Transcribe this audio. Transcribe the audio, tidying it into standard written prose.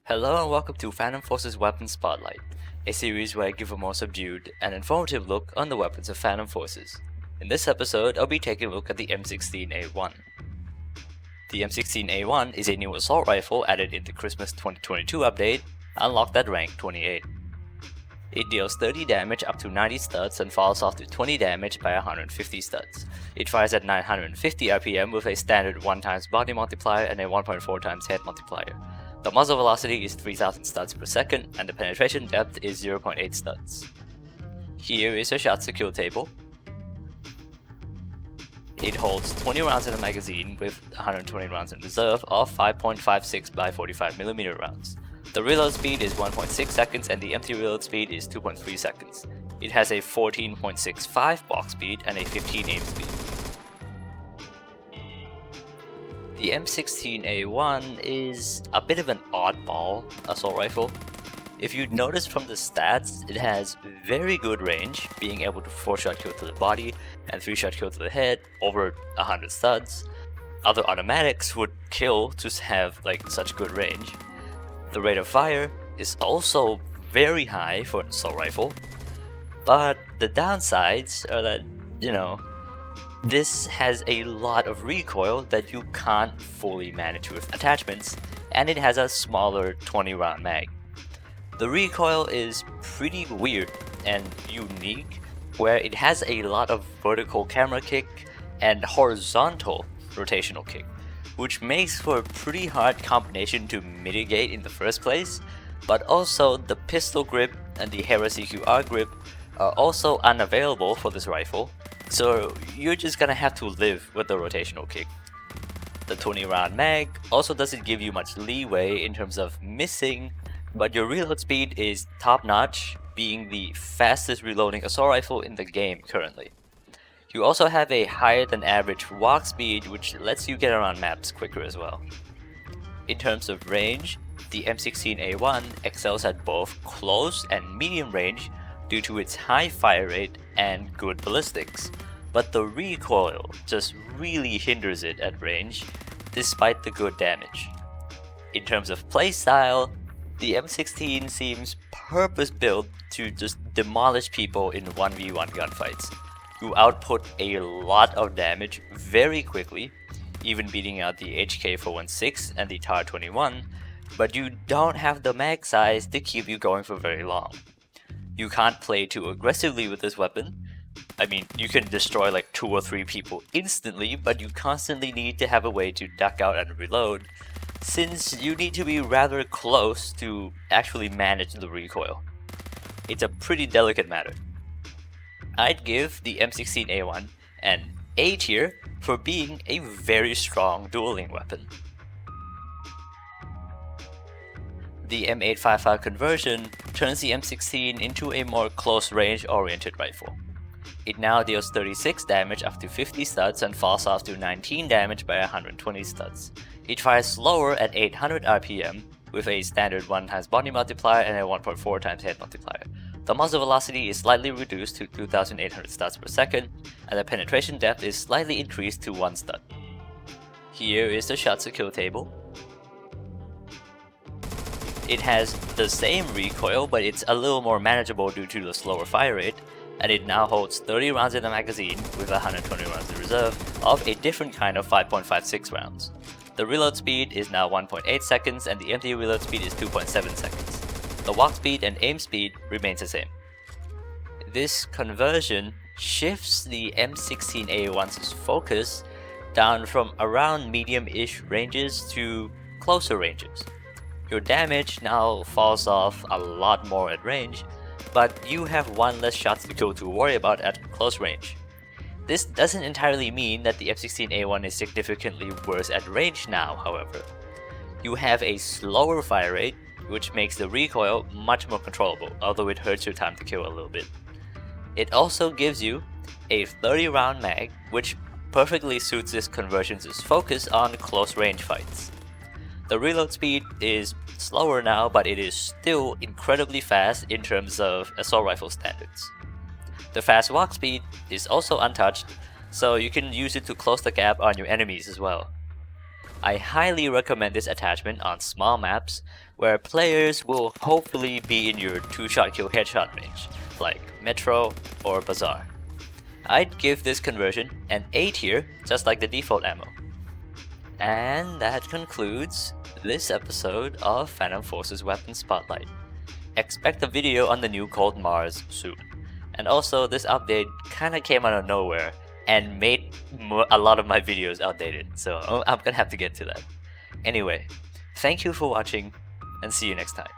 Hello and welcome to Phantom Forces Weapons Spotlight, a series where I give a more subdued and informative look on the weapons of Phantom Forces. In this episode, I'll be taking a look at the M16A1. The M16A1 is a new assault rifle added in the Christmas 2022 update, unlocked at rank 28. It deals 30 damage up to 90 studs and falls off to 20 damage by 150 studs. It fires at 950 RPM with a standard 1x body multiplier and a 1.4x head multiplier. The muzzle velocity is 3000 studs per second and the penetration depth is 0.8 studs. Here is a shots to kill table. It holds 20 rounds in a magazine with 120 rounds in reserve of 5.56 by 45mm rounds. The reload speed is 1.6 seconds and the empty reload speed is 2.3 seconds. It has a 14.65 box speed and a 15 aim speed. The M16A1 is a bit of an oddball assault rifle. If you notice from the stats, it has very good range, being able to 4-shot kill to the body and 3-shot kill to the head over 100 studs. Other automatics would kill to have such good range. The rate of fire is also very high for an assault rifle, but the downsides are that, this has a lot of recoil that you can't fully manage with attachments, and it has a smaller 20 round mag. The recoil is pretty weird and unique, where it has a lot of vertical camera kick and horizontal rotational kick, which makes for a pretty hard combination to mitigate in the first place, but also the pistol grip and the Heresy QR grip are also unavailable for this rifle, so you're just gonna have to live with the rotational kick. The 20 round mag also doesn't give you much leeway in terms of missing, but your reload speed is top notch, being the fastest reloading assault rifle in the game currently. You also have a higher than average walk speed, which lets you get around maps quicker as well. In terms of range, the M16A1 excels at both close and medium range due to its high fire rate and good ballistics, but the recoil just really hinders it at range despite the good damage. In terms of playstyle, the M16 seems purpose-built to just demolish people in 1v1 gunfights. You output a lot of damage very quickly, even beating out the HK416 and the TAR-21, but you don't have the mag size to keep you going for very long. You can't play too aggressively with this weapon. I mean, you can destroy 2 or 3 people instantly, but you constantly need to have a way to duck out and reload, since you need to be rather close to actually manage the recoil. It's a pretty delicate matter. I'd give the M16A1 an A tier for being a very strong dueling weapon. The M855 conversion turns the M16 into a more close-range oriented rifle. It now deals 36 damage up to 50 studs and falls off to 19 damage by 120 studs. It fires slower at 800 RPM with a standard 1x body multiplier and a 1.4x head multiplier. The muzzle velocity is slightly reduced to 2800 studs per second, and the penetration depth is slightly increased to 1 stud. Here is the shots to kill table. It has the same recoil, but it's a little more manageable due to the slower fire rate, and it now holds 30 rounds in the magazine with 120 rounds in reserve of a different kind of 5.56 rounds. The reload speed is now 1.8 seconds and the empty reload speed is 2.7 seconds. The walk speed and aim speed remains the same. This conversion shifts the M16A1's focus down from around medium-ish ranges to closer ranges. Your damage now falls off a lot more at range, but you have one less shots to kill to worry about at close range. This doesn't entirely mean that the M16A1 is significantly worse at range now, however. You have a slower fire rate, which makes the recoil much more controllable, although it hurts your time to kill a little bit. It also gives you a 30 round mag, which perfectly suits this conversion's focus on close range fights. The reload speed is slower now, but it is still incredibly fast in terms of assault rifle standards. The fast walk speed is also untouched, so you can use it to close the gap on your enemies as well. I highly recommend this attachment on small maps where players will hopefully be in your 2-shot kill headshot range, like Metro or Bazaar. I'd give this conversion an A tier, just like the default ammo. And that concludes this episode of Phantom Force's Weapon Spotlight. Expect a video on the new Cold Mars soon. And also, this update kinda came out of nowhere and made a lot of my videos outdated, so I'm gonna have to get to that. Anyway, thank you for watching, and see you next time.